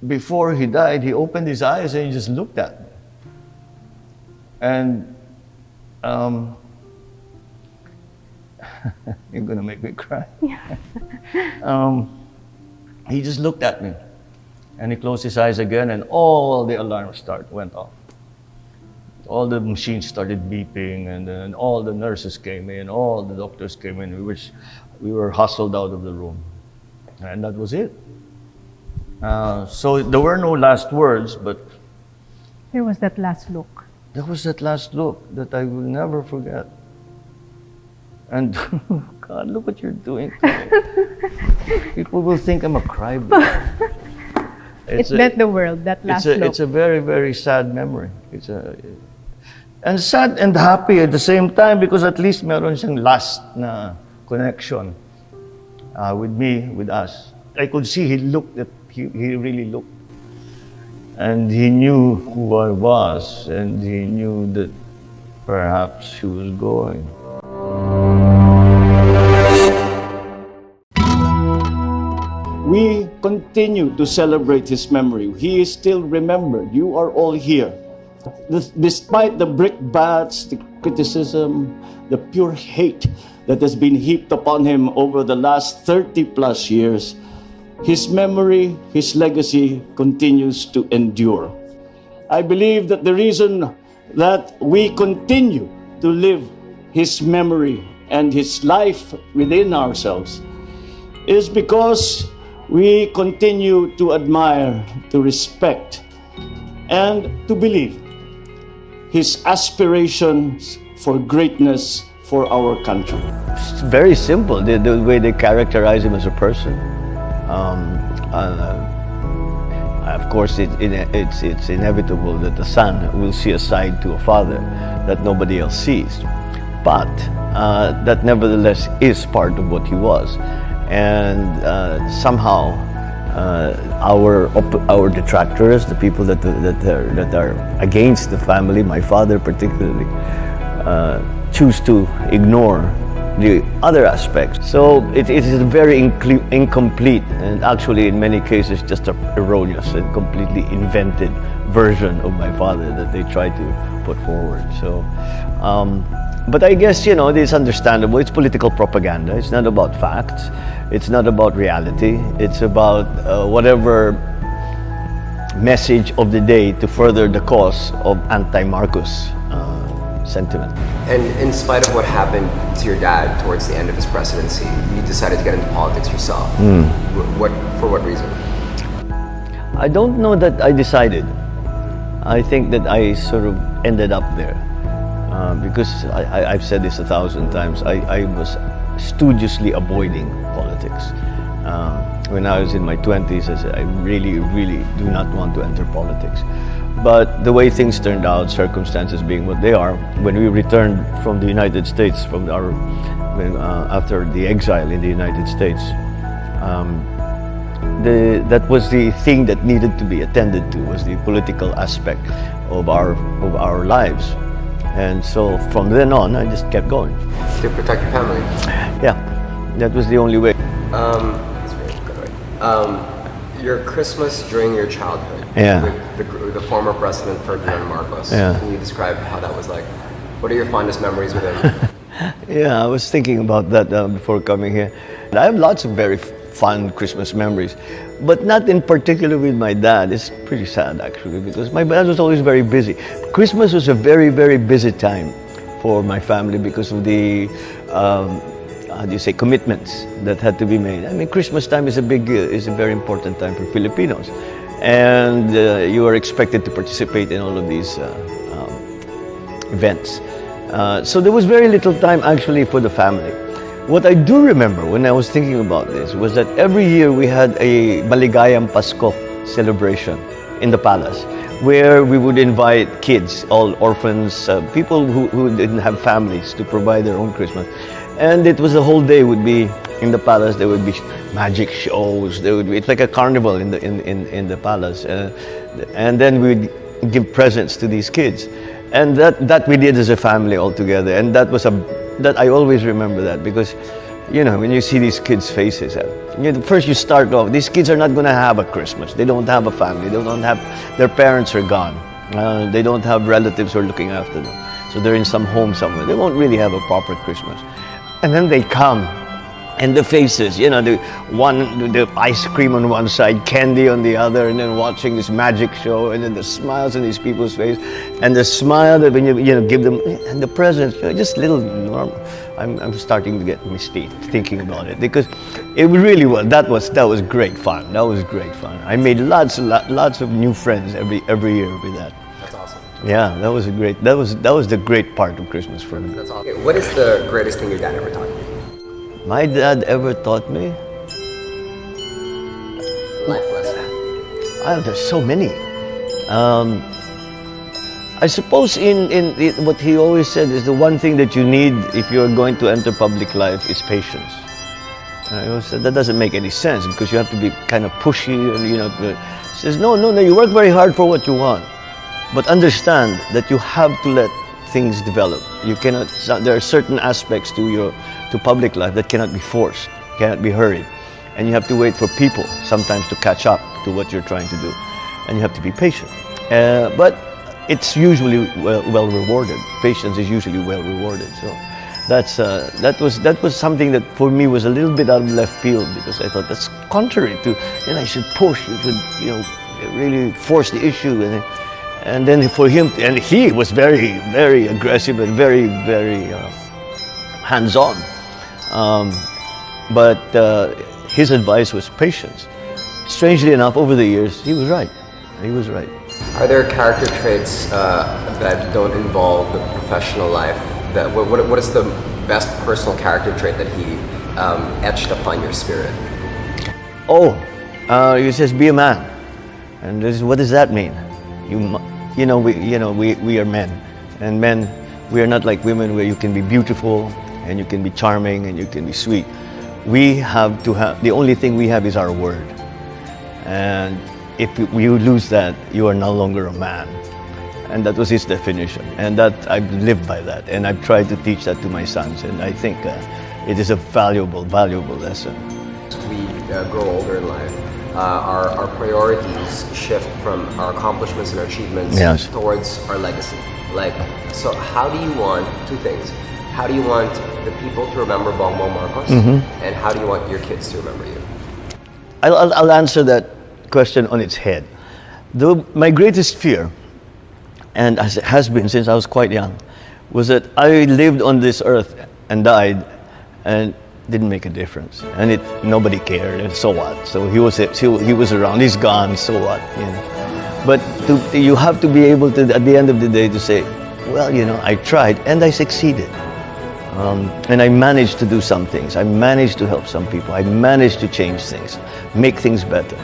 before he died, he opened his eyes and he just looked at me. And you're gonna make me cry. He just looked at me, and he closed his eyes again, and all the alarms went off. All the machines started beeping, and then all the nurses came in, all the doctors came in. We were hustled out of the room, and that was it. So there were no last words, but there was that last look. There was that last look that I will never forget. And God, look what you're doing to me. People will think I'm a crybaby. It meant the world, that last look. It's a very, very sad memory. And sad and happy at the same time, because at least meron siyang last na connection with me, with us. I could see he really looked. And he knew who I was, and he knew that perhaps he was going. We continue to celebrate his memory. He is still remembered. You are all here. Despite the brickbats, the criticism, the pure hate that has been heaped upon him over the last 30 plus years, his memory, his legacy continues to endure. I believe that the reason that we continue to live his memory and his life within ourselves is because we continue to admire, to respect, and to believe his aspirations for greatness for our country. It's very simple, the way they characterize him as a person. Of course, it's inevitable that the son will see a side to a father that nobody else sees. But that nevertheless is part of what he was. And somehow our detractors, the people that are against the family, my father particularly, choose to ignore the other aspects. So it is a very incomplete, and actually in many cases just an erroneous and completely invented version of my father that they try to put forward. So, but I guess, you know, it's understandable. It's political propaganda. It's not about facts. It's not about reality. It's about whatever message of the day to further the cause of anti-Marcos sentiment. And in spite of what happened to your dad towards the end of his presidency, you decided to get into politics yourself. For what reason? I don't know that I decided. I think that I sort of ended up there. Because I've said this 1,000 times, I was studiously avoiding politics. When I was in my 20s, I said, I really, really do not want to enter politics. But the way things turned out, circumstances being what they are, when we returned from the United States, after the exile in the United States, that was the thing that needed to be attended to, was the political aspect of our lives. And so from then on, I just kept going. To protect your family? Yeah, that was the only way. Your Christmas during your childhood, with the former President Ferdinand Marcos, can you describe how that was like? What are your fondest memories with him? Yeah, I was thinking about that before coming here. I have lots of very fun Christmas memories, but not in particular with my dad. It's pretty sad actually, because my dad was always very busy. Christmas was a very, very busy time for my family because of the commitments that had to be made. I mean, Christmas time is a very important time for Filipinos, and you are expected to participate in all of these events. So there was very little time actually for the family. What I do remember when I was thinking about this was that every year we had a Maligayang Pasko celebration in the palace, where we would invite kids, all orphans, people who didn't have families, to provide their own Christmas. And it was the whole day would be in the palace. There would be magic shows. It's like a carnival in the palace, and then we'd give presents to these kids, and that we did as a family all together. And that I always remember that, because you know, when you see these kids' faces, first you start off, these kids are not going to have a Christmas. They don't have a family. They don't have, their parents are gone. They don't have relatives who are looking after them. So they're in some home somewhere. They won't really have a proper Christmas. And then they come, and the faces, you know, the ice cream on one side, candy on the other, and then watching this magic show, and then the smiles on these people's face, and the smile that when you give them, and the presents, just little normal. I'm starting to get misty thinking about it, because it really was. That was great fun. That was great fun. I made lots of new friends every year with that. That's awesome. Yeah, that was the great part of Christmas for me. That's awesome. What is the greatest thing your dad ever taught you? My dad ever taught me? Life lesson. There's so many. I suppose in what he always said is the one thing that you need if you're going to enter public life is patience. He always said that doesn't make any sense because you have to be kind of pushy and he says no, you work very hard for what you want, but understand that you have to let things develop. You cannot. There are certain aspects to public life that cannot be forced, cannot be hurried, and you have to wait for people sometimes to catch up to what you're trying to do, and you have to be patient. But it's usually well rewarded. Patience is usually well rewarded. So that was something that for me was a little bit out of left field, because I thought that's contrary to, I should push, you should really force the issue, and then for him, and he was very, very aggressive and very, very hands-on. But his advice was patience. Strangely enough, over the years, he was right. He was right. Are there character traits that don't involve the professional life? What is the best personal character trait that he etched upon your spirit? He says, be a man. And what does that mean? We are men, and men, we are not like women where you can be beautiful and you can be charming and you can be sweet. We have to have, the only thing we have is our word. And if you lose that, you are no longer a man. And that was his definition. And that I've lived by that. And I've tried to teach that to my sons. And I think it is a valuable lesson. As we grow older in life, our priorities shift from our accomplishments and our achievements towards our legacy. So how do you want, two things, how do you want the people to remember Bongbong Marcos, and how do you want your kids to remember you? I'll answer that question on its head. My greatest fear, and as it has been since I was quite young, was that I lived on this earth and died and didn't make a difference, and nobody cared, and so what? So he was around, he's gone, so what? But you have to be able to, at the end of the day, to say, well, I tried and I succeeded, and I managed to do some things. I managed to help some people. I managed to change things, make things better.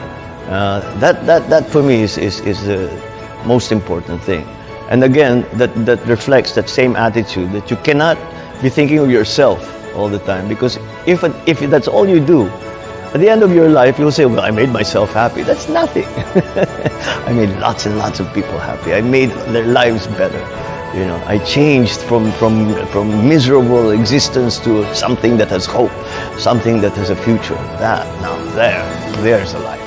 That for me is the most important thing. And again, that reflects that same attitude, that you cannot be thinking of yourself all the time, because if that's all you do, at the end of your life you'll say, well, I made myself happy. That's nothing. I made lots and lots of people happy. I made their lives better. I changed from miserable existence to something that has hope, something that has a future. There's a life.